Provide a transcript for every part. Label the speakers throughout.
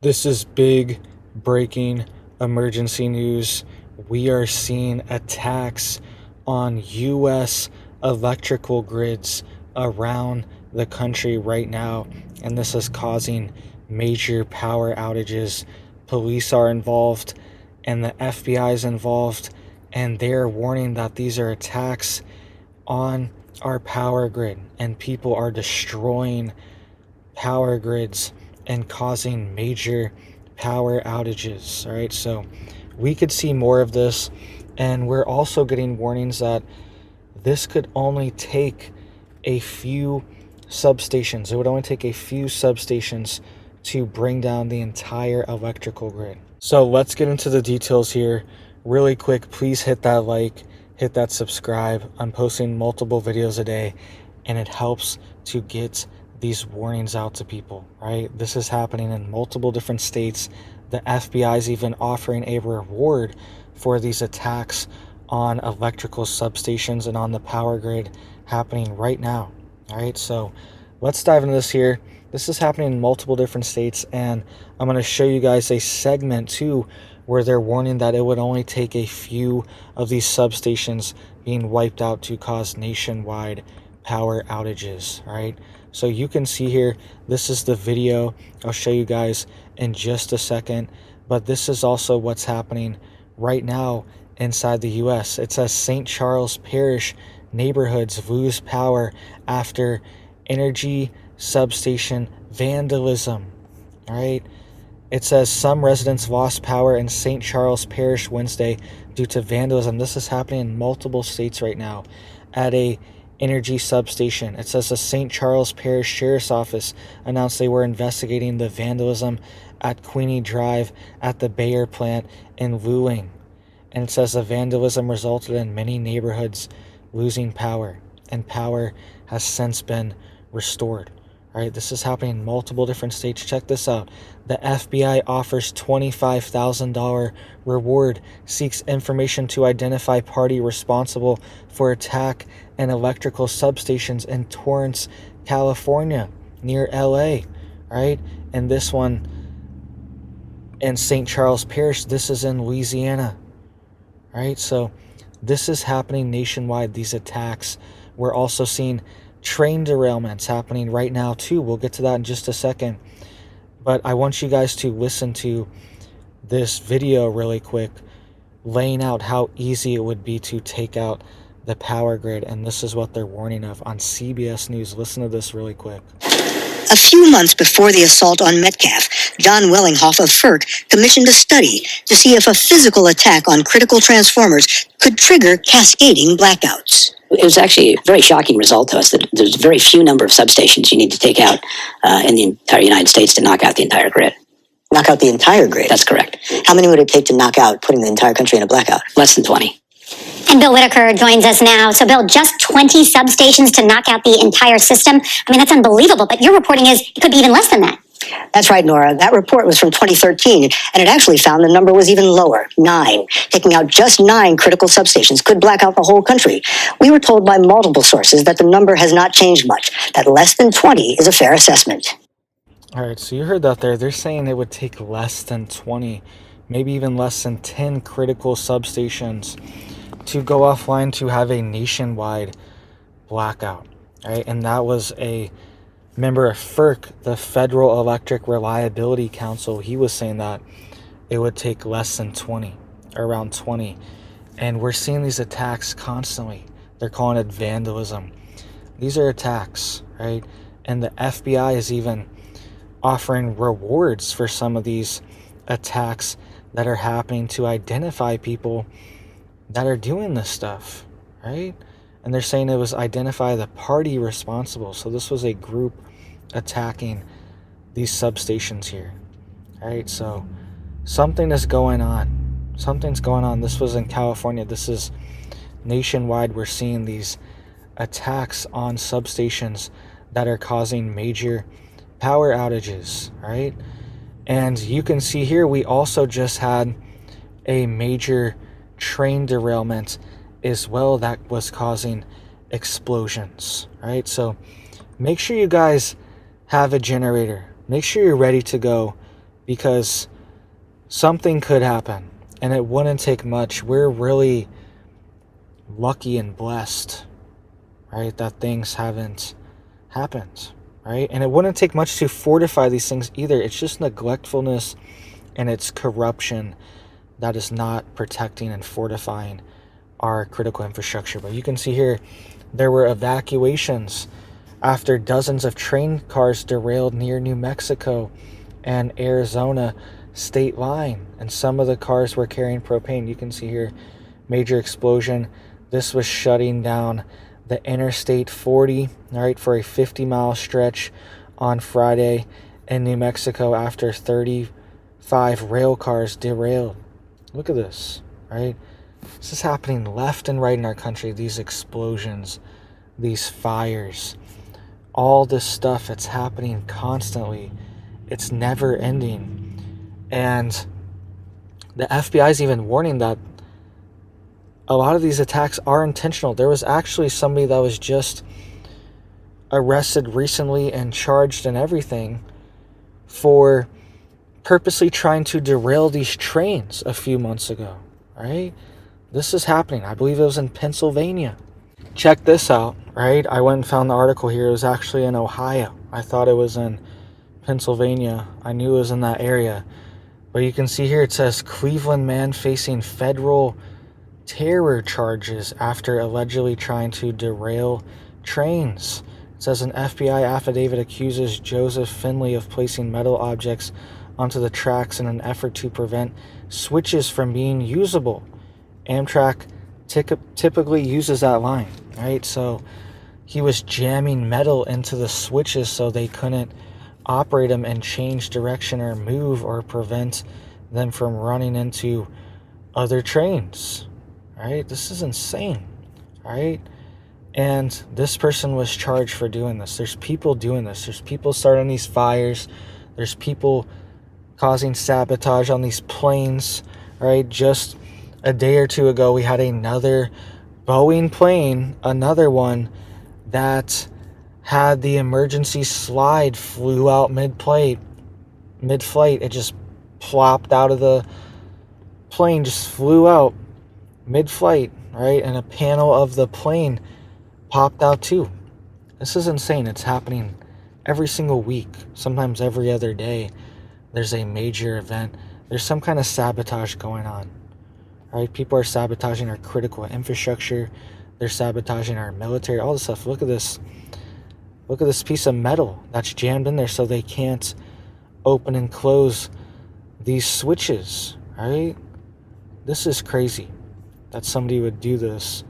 Speaker 1: This is big breaking emergency news. We are seeing attacks on U.S. electrical grids around the country right now, and this is causing major power outages. Police are involved, and the FBI is involved, and they're warning that these are attacks on our power grid, and people are destroying power grids and causing major power outages. All right, so we could see more of this, and we're also getting warnings that this could only take a few substations. It would only take a few substations to bring down the entire electrical grid. So let's get into the details here really quick. Please hit that like, hit that subscribe. I'm posting multiple videos a day, and it helps to get these warnings out to people, right? This is happening in multiple different states. The FBI is even offering a reward for these attacks on electrical substations and on the power grid happening right now. All right, so let's dive into this here. This is happening in multiple different states, and I'm going to show you guys a segment too where they're warning that it would only take a few of these substations being wiped out to cause nationwide power outages. All right, so you can see here, this is the video I'll show you guys in just a second, but this is also what's happening right now inside the US. It says St. Charles Parish neighborhoods lose power after energy substation vandalism. All right, it says some residents lost power in St. Charles Parish Wednesday due to vandalism. This is happening in multiple states right now at a energy substation. It says the St. Charles Parish Sheriff's Office announced they were investigating the vandalism at Queenie Drive at the Bayer plant in Luling. And it says the vandalism resulted in many neighborhoods losing power, and power has since been restored. All right, this is happening in multiple different states. Check this out. The FBI offers $25,000 reward, seeks information to identify party responsible for attack and electrical substations in Torrance, California, near LA. Right, and this one in St. Charles Parish, this is in Louisiana. Right, so this is happening nationwide, these attacks. We're also seeing train derailments happening right now too. We'll get to that in just a second, but I want you guys to listen to this video really quick, laying out how easy it would be to take out the power grid, and this is what they're warning of on CBS News. Listen to this really quick.
Speaker 2: A few months before the assault on Metcalf, John Wellinghoff of FERC commissioned a study to see if a physical attack on critical transformers could trigger cascading blackouts.
Speaker 3: It was actually a very shocking result to us that there's a very few number of substations you need to take out in the entire United States to knock out the entire grid.
Speaker 2: Knock out the entire grid?
Speaker 3: That's correct.
Speaker 2: How many would it take to knock out putting the entire country in a blackout?
Speaker 3: Less than 20.
Speaker 4: And Bill Whitaker joins us now. So, Bill, just 20 substations to knock out the entire system? I mean, that's unbelievable, but your reporting is it could be even less than that.
Speaker 2: That's right, Nora. That report was from 2013, and it actually found the number was even lower, 9. Taking out just 9 critical substations could black out the whole country. We were told by multiple sources that the number has not changed much, that less than 20 is a fair assessment.
Speaker 1: All right, so you heard that there. They're saying it would take less than 20, maybe even less than 10 critical substations to go offline to have a nationwide blackout. All right, and that was a member of FERC, the Federal Electric Reliability Council. He was saying that it would take less than 20, around 20. And we're seeing these attacks constantly. They're calling it vandalism. These are attacks, right? And the FBI is even offering rewards for some of these attacks that are happening to identify people that are doing this stuff, right? And they're saying it was identify the party responsible. So this was a group attacking these substations here. All right, so something is going on. Something's going on. This was in California. This is nationwide. We're seeing these attacks on substations that are causing major power outages, right? And you can see here, we also just had a major train derailment as well that was causing explosions, right? So make sure you guys have a generator. Make sure you're ready to go, because something could happen, and it wouldn't take much. We're really lucky and blessed, right, that things haven't happened, right? And it wouldn't take much to fortify these things either. It's just neglectfulness and it's corruption that is not protecting and fortifying our critical infrastructure. But you can see here, there were evacuations after dozens of train cars derailed near New Mexico and Arizona state line, and some of the cars were carrying propane. You can see here, major explosion. This was shutting down the Interstate 40, all right, for a 50-mile stretch on Friday in New Mexico after 35 rail cars derailed. Look at this, right? This is happening left and right in our country. These explosions, these fires, all this stuff, it's happening constantly. It's never ending. And the FBI is even warning that a lot of these attacks are intentional. There was actually somebody that was just arrested recently and charged and everything for purposely trying to derail these trains a few months ago, right? This is happening. I believe it was in Pennsylvania. Check this out, right? I went and found the article here. It was actually in Ohio. I thought it was in Pennsylvania. I knew it was in that area. But you can see here it says Cleveland man facing federal terror charges after allegedly trying to derail trains. It says an FBI affidavit accuses Joseph Finley of placing metal objects onto the tracks in an effort to prevent switches from being usable. Amtrak typically uses that line, right? So he was jamming metal into the switches so they couldn't operate them and change direction or move or prevent them from running into other trains, right? This is insane, right? And this person was charged for doing this. There's people doing this. There's people starting these fires. There's people causing sabotage on these planes, right? Just a day or two ago, we had another Boeing plane, another one that had the emergency slide, flew out mid-flight. It just plopped out of the plane, just flew out mid-flight, right? And a panel of the plane popped out too. This is insane. It's happening every single week, sometimes every other day. There's a major event. There's some kind of sabotage going on, right? People are sabotaging our critical infrastructure. They're sabotaging our military, all this stuff. Look at this. Look at this piece of metal that's jammed in there so they can't open and close these switches, right? This is crazy that somebody would do this.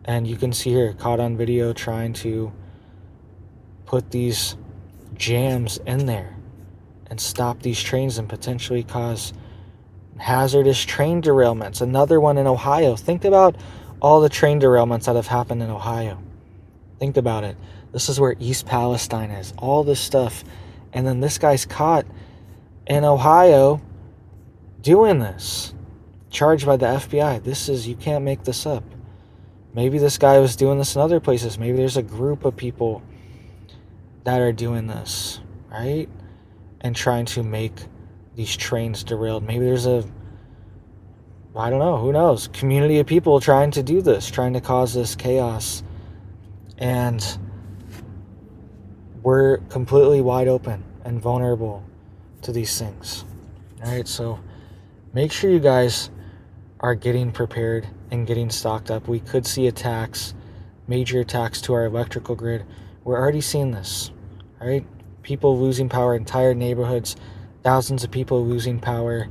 Speaker 1: And you can see here, caught on video trying to put these jams in there and stop these trains and potentially cause hazardous train derailments. Another one in Ohio. Think about all the train derailments that have happened in Ohio. Think about it. This is where East Palestine is. All this stuff. And then this guy's caught in Ohio doing this. Charged by the FBI. This is, you can't make this up. Maybe this guy was doing this in other places. Maybe there's a group of people that are doing this, right? And trying to make these trains derailed. Maybe there's a, I don't know, who knows, community of people trying to do this, trying to cause this chaos. And we're completely wide open and vulnerable to these things. All right, so make sure you guys are getting prepared and getting stocked up. We could see attacks, major attacks to our electrical grid. We're already seeing this, right? People losing power, entire neighborhoods, thousands of people losing power,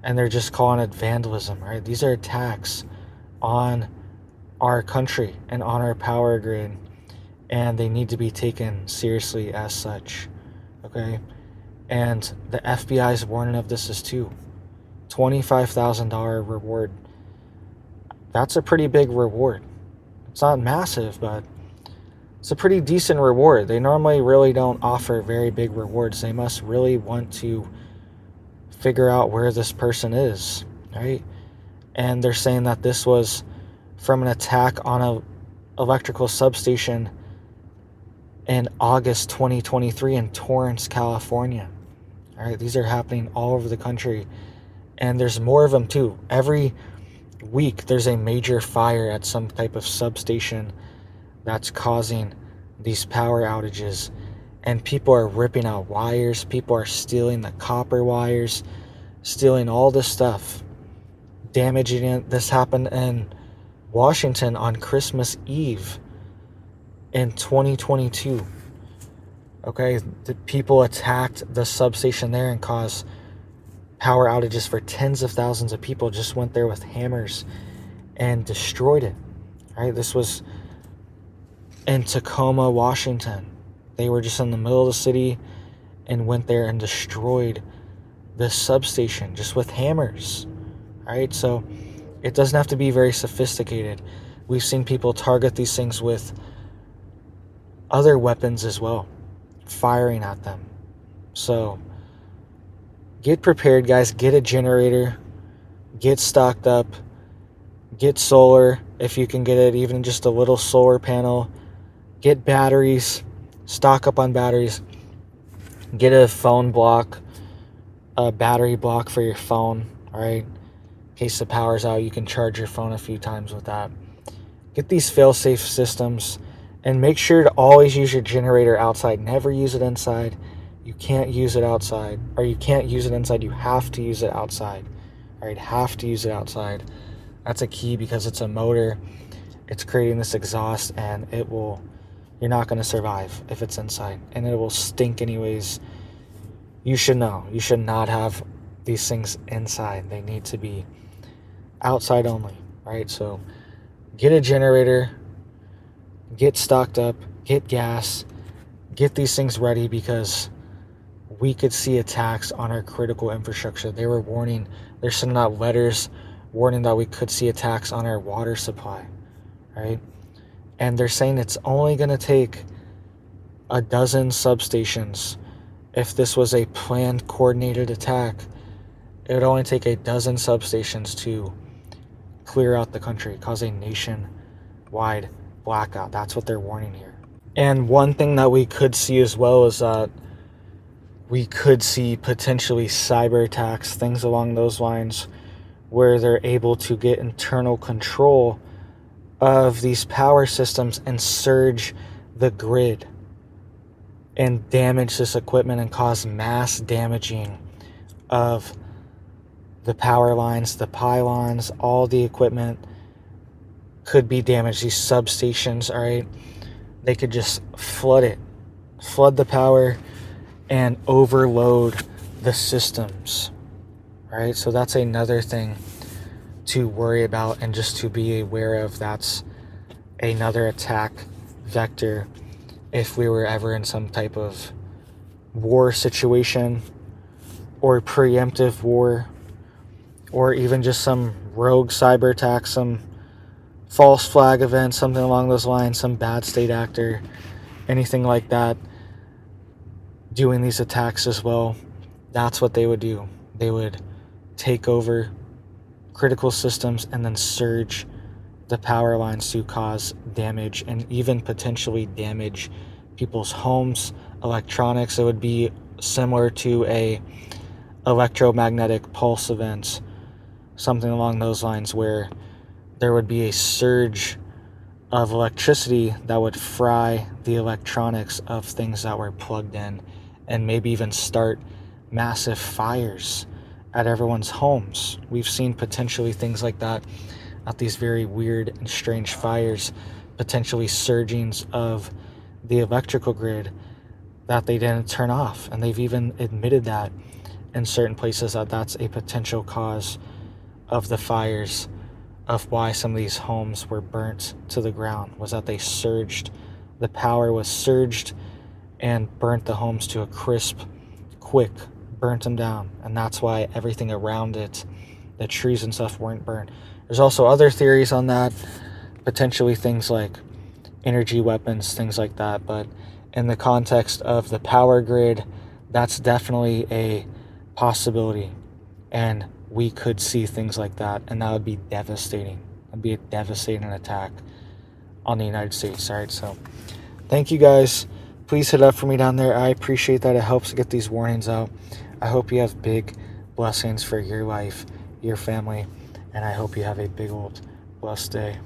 Speaker 1: and they're just calling it vandalism, right? These are attacks on our country and on our power grid, and they need to be taken seriously as such, okay? And the FBI is warning of this as too. $25,000 reward. That's a pretty big reward. It's not massive, but it's a pretty decent reward. They normally really don't offer very big rewards. They must really want to figure out where this person is, right? And they're saying that this was from an attack on a electrical substation in August 2023 in Torrance, California. All right, these are happening all over the country, and there's more of them too. Every week there's a major fire at some type of substation that's causing these power outages, and people are ripping out wires, people are stealing the copper wires, stealing all this stuff, damaging it. This happened in Washington on Christmas Eve in 2022. Okay, the people attacked the substation there and caused power outages for tens of thousands of people. Just went there with hammers and destroyed it. Right, this was in Tacoma, Washington. They were just in the middle of the city and went there and destroyed the substation just with hammers. Right, so it doesn't have to be very sophisticated. We've seen people target these things with other weapons as well, firing at them. So get prepared, guys. Get a generator, get stocked up, get solar if you can get it, even just a little solar panel. Get batteries, stock up on batteries. Get a phone block, a battery block for your phone. All right, in case the power's out, you can charge your phone a few times with that. Get these fail-safe systems, and make sure to always use your generator outside. Never use it inside. You can't use it outside, or you can't use it inside. You have to use it outside. All right, have to use it outside. That's a key, because it's a motor. It's creating this exhaust, and you're not going to survive if it's inside, and it will stink anyways. You should know. You should not have these things inside. They need to be outside only, right? So get a generator, get stocked up, get gas, get these things ready, because we could see attacks on our critical infrastructure. They were warning, they're sending out letters warning that we could see attacks on our water supply, right? And they're saying it's only going to take a dozen substations. If this was a planned, coordinated attack, it would only take a dozen substations to clear out the country, cause a nationwide blackout. That's what they're warning here. And one thing that we could see as well is that we could see potentially cyber attacks, things along those lines, where they're able to get internal control of these power systems and surge the grid and damage this equipment and cause mass damaging of the power lines, the pylons, all the equipment could be damaged. These substations, all right, they could just flood the power and overload the systems, right? So that's another thing to worry about and just to be aware of. That's another attack vector if we were ever in some type of war situation or preemptive war, or even just some rogue cyber attack, some false flag event, something along those lines, some bad state actor, anything like that doing these attacks as well. That's what they would do. They would take over critical systems and then surge the power lines to cause damage and even potentially damage people's homes, electronics. It would be similar to a electromagnetic pulse event, something along those lines, where there would be a surge of electricity that would fry the electronics of things that were plugged in, and maybe even start massive fires at everyone's homes. We've seen potentially things like that at these very weird and strange fires, potentially surgings of the electrical grid that they didn't turn off. And they've even admitted that in certain places, that that's a potential cause of the fires, of why some of these homes were burnt to the ground, was that they surged, the power was surged and burnt the homes to a crisp, quick, burnt them down. And that's why everything around it, the trees and stuff, weren't burnt. There's also other theories on that, potentially things like energy weapons, things like that. But in the context of the power grid, that's definitely a possibility. And we could see things like that, and that would be devastating. It'd be a devastating attack on the United States. All right, so thank you guys. Please hit up for me down there. I appreciate that. It helps get these warnings out. I hope you have big blessings for your life, your family, and I hope you have a big old blessed day.